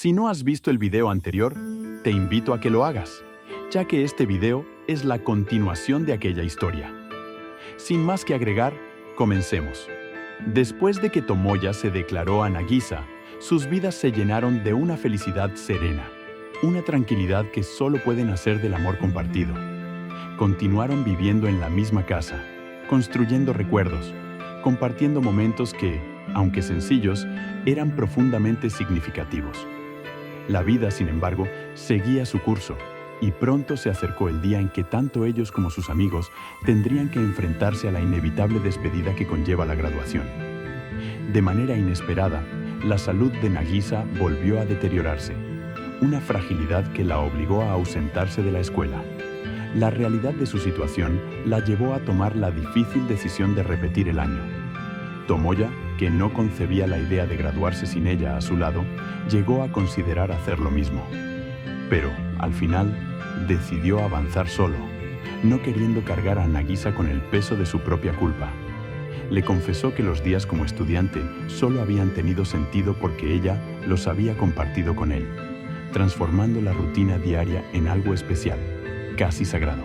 Si no has visto el video anterior, te invito a que lo hagas, ya que este video es la continuación de aquella historia. Sin más que agregar, comencemos. Después de que Tomoya se declaró a Nagisa, sus vidas se llenaron de una felicidad serena, una tranquilidad que solo puede nacer del amor compartido. Continuaron viviendo en la misma casa, construyendo recuerdos, compartiendo momentos que, aunque sencillos, eran profundamente significativos. La vida, sin embargo, seguía su curso, y pronto se acercó el día en que tanto ellos como sus amigos tendrían que enfrentarse a la inevitable despedida que conlleva la graduación. De manera inesperada, la salud de Nagisa volvió a deteriorarse, una fragilidad que la obligó a ausentarse de la escuela. La realidad de su situación la llevó a tomar la difícil decisión de repetir el año. Tomoya, que no concebía la idea de graduarse sin ella a su lado, llegó a considerar hacer lo mismo. Pero, al final, decidió avanzar solo, no queriendo cargar a Nagisa con el peso de su propia culpa. Le confesó que los días como estudiante solo habían tenido sentido porque ella los había compartido con él, transformando la rutina diaria en algo especial, casi sagrado.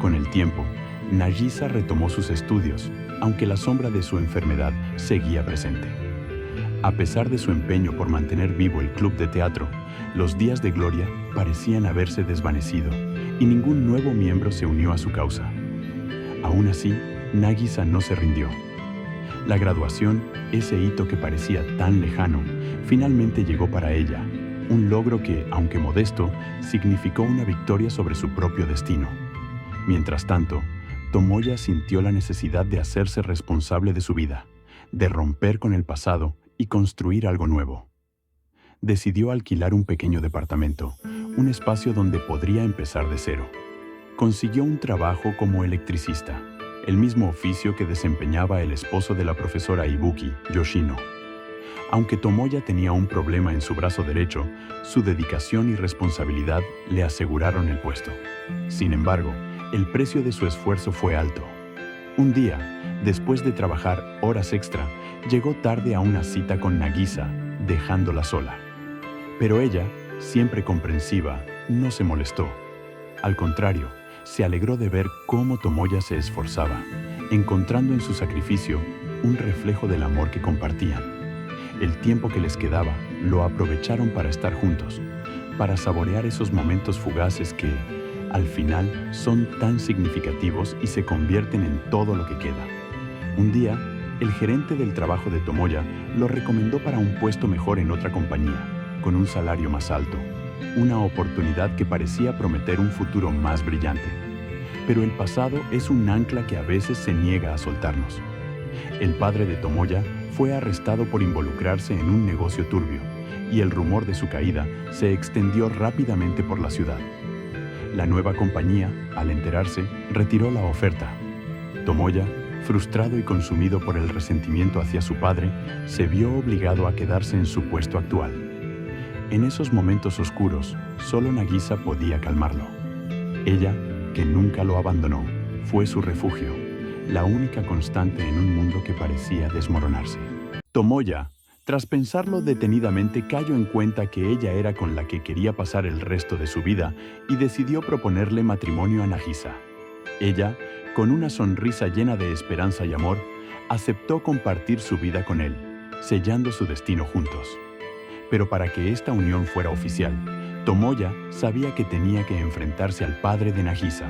Con el tiempo, Nagisa retomó sus estudios, aunque la sombra de su enfermedad seguía presente. A pesar de su empeño por mantener vivo el club de teatro, los días de gloria parecían haberse desvanecido y ningún nuevo miembro se unió a su causa. Aún así, Nagisa no se rindió. La graduación, ese hito que parecía tan lejano, finalmente llegó para ella, un logro que, aunque modesto, significó una victoria sobre su propio destino. Mientras tanto, Tomoya sintió la necesidad de hacerse responsable de su vida, de romper con el pasado y construir algo nuevo. Decidió alquilar un pequeño departamento, un espacio donde podría empezar de cero. Consiguió un trabajo como electricista, el mismo oficio que desempeñaba el esposo de la profesora Ibuki, Yoshino. Aunque Tomoya tenía un problema en su brazo derecho, su dedicación y responsabilidad le aseguraron el puesto. Sin embargo, el precio de su esfuerzo fue alto. Un día, después de trabajar horas extra, llegó tarde a una cita con Nagisa, dejándola sola. Pero ella, siempre comprensiva, no se molestó. Al contrario, se alegró de ver cómo Tomoya se esforzaba, encontrando en su sacrificio un reflejo del amor que compartían. El tiempo que les quedaba lo aprovecharon para estar juntos, para saborear esos momentos fugaces que, al final, son tan significativos y se convierten en todo lo que queda. Un día, el gerente del trabajo de Tomoya lo recomendó para un puesto mejor en otra compañía, con un salario más alto, una oportunidad que parecía prometer un futuro más brillante. Pero el pasado es un ancla que a veces se niega a soltarnos. El padre de Tomoya fue arrestado por involucrarse en un negocio turbio, y el rumor de su caída se extendió rápidamente por la ciudad. La nueva compañía, al enterarse, retiró la oferta. Tomoya, frustrado y consumido por el resentimiento hacia su padre, se vio obligado a quedarse en su puesto actual. En esos momentos oscuros, solo Nagisa podía calmarlo. Ella, que nunca lo abandonó, fue su refugio, la única constante en un mundo que parecía desmoronarse. Tomoya, tras pensarlo detenidamente, cayó en cuenta que ella era con la que quería pasar el resto de su vida y decidió proponerle matrimonio a Nagisa. Ella, con una sonrisa llena de esperanza y amor, aceptó compartir su vida con él, sellando su destino juntos. Pero para que esta unión fuera oficial, Tomoya sabía que tenía que enfrentarse al padre de Nagisa,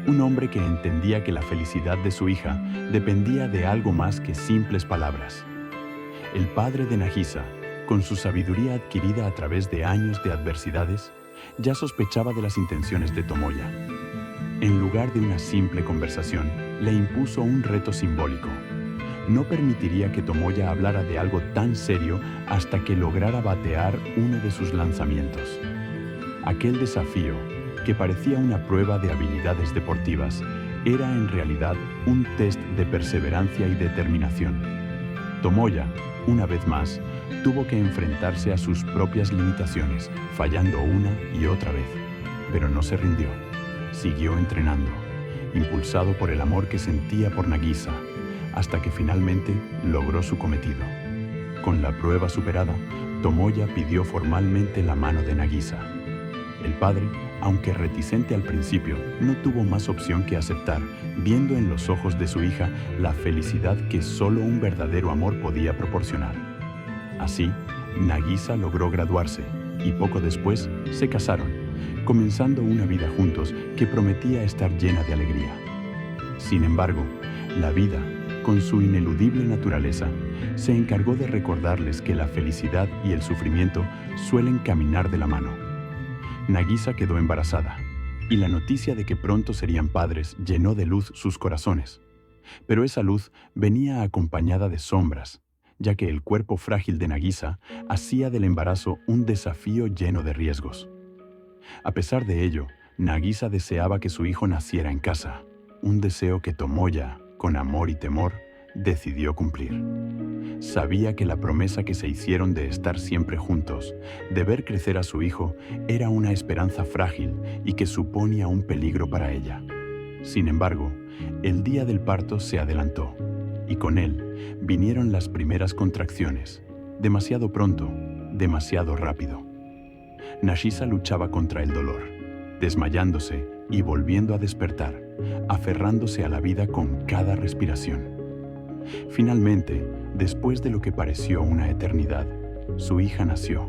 un hombre que entendía que la felicidad de su hija dependía de algo más que simples palabras. El padre de Nagisa, con su sabiduría adquirida a través de años de adversidades, ya sospechaba de las intenciones de Tomoya. En lugar de una simple conversación, le impuso un reto simbólico. No permitiría que Tomoya hablara de algo tan serio hasta que lograra batear uno de sus lanzamientos. Aquel desafío, que parecía una prueba de habilidades deportivas, era en realidad un test de perseverancia y determinación. Tomoya, una vez más, tuvo que enfrentarse a sus propias limitaciones, fallando una y otra vez. Pero no se rindió. Siguió entrenando, impulsado por el amor que sentía por Nagisa, hasta que finalmente logró su cometido. Con la prueba superada, Tomoya pidió formalmente la mano de Nagisa. El padre, aunque reticente al principio, no tuvo más opción que aceptar, viendo en los ojos de su hija la felicidad que solo un verdadero amor podía proporcionar. Así, Nagisa logró graduarse y poco después se casaron, comenzando una vida juntos que prometía estar llena de alegría. Sin embargo, la vida, con su ineludible naturaleza, se encargó de recordarles que la felicidad y el sufrimiento suelen caminar de la mano. Nagisa quedó embarazada, y la noticia de que pronto serían padres llenó de luz sus corazones. Pero esa luz venía acompañada de sombras, ya que el cuerpo frágil de Nagisa hacía del embarazo un desafío lleno de riesgos. A pesar de ello, Nagisa deseaba que su hijo naciera en casa, un deseo que Tomoya, con amor y temor, decidió cumplir. Sabía que la promesa que se hicieron de estar siempre juntos, de ver crecer a su hijo, era una esperanza frágil y que suponía un peligro para ella. Sin embargo, el día del parto se adelantó, y con él vinieron las primeras contracciones, demasiado pronto, demasiado rápido. Nagisa luchaba contra el dolor, desmayándose y volviendo a despertar, aferrándose a la vida con cada respiración. Finalmente, después de lo que pareció una eternidad, su hija nació,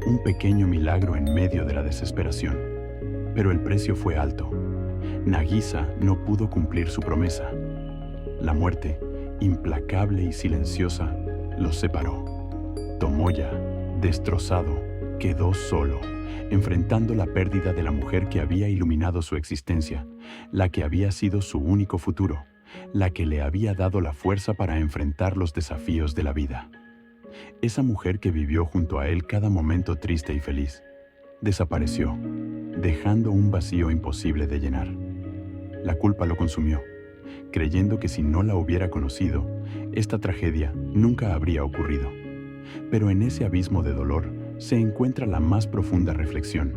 un pequeño milagro en medio de la desesperación. Pero el precio fue alto. Nagisa no pudo cumplir su promesa. La muerte, implacable y silenciosa, los separó. Tomoya, destrozado, quedó solo, enfrentando la pérdida de la mujer que había iluminado su existencia, la que había sido su único futuro, la que le había dado la fuerza para enfrentar los desafíos de la vida. Esa mujer que vivió junto a él cada momento triste y feliz, desapareció, dejando un vacío imposible de llenar. La culpa lo consumió, creyendo que si no la hubiera conocido, esta tragedia nunca habría ocurrido. Pero en ese abismo de dolor se encuentra la más profunda reflexión.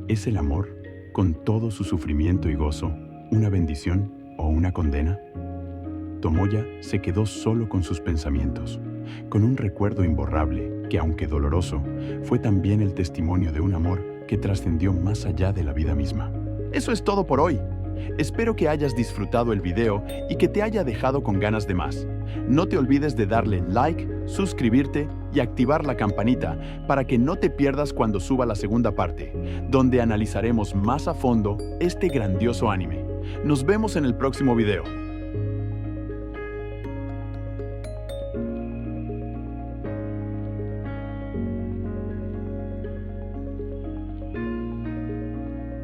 ¿Es el amor, con todo su sufrimiento y gozo, una bendición o una condena? Tomoya se quedó solo con sus pensamientos, con un recuerdo imborrable que, aunque doloroso, fue también el testimonio de un amor que trascendió más allá de la vida misma. Eso es todo por hoy. Espero que hayas disfrutado el video y que te haya dejado con ganas de más. No te olvides de darle like, suscribirte y activar la campanita para que no te pierdas cuando suba la segunda parte, donde analizaremos más a fondo este grandioso anime. Nos vemos en el próximo video.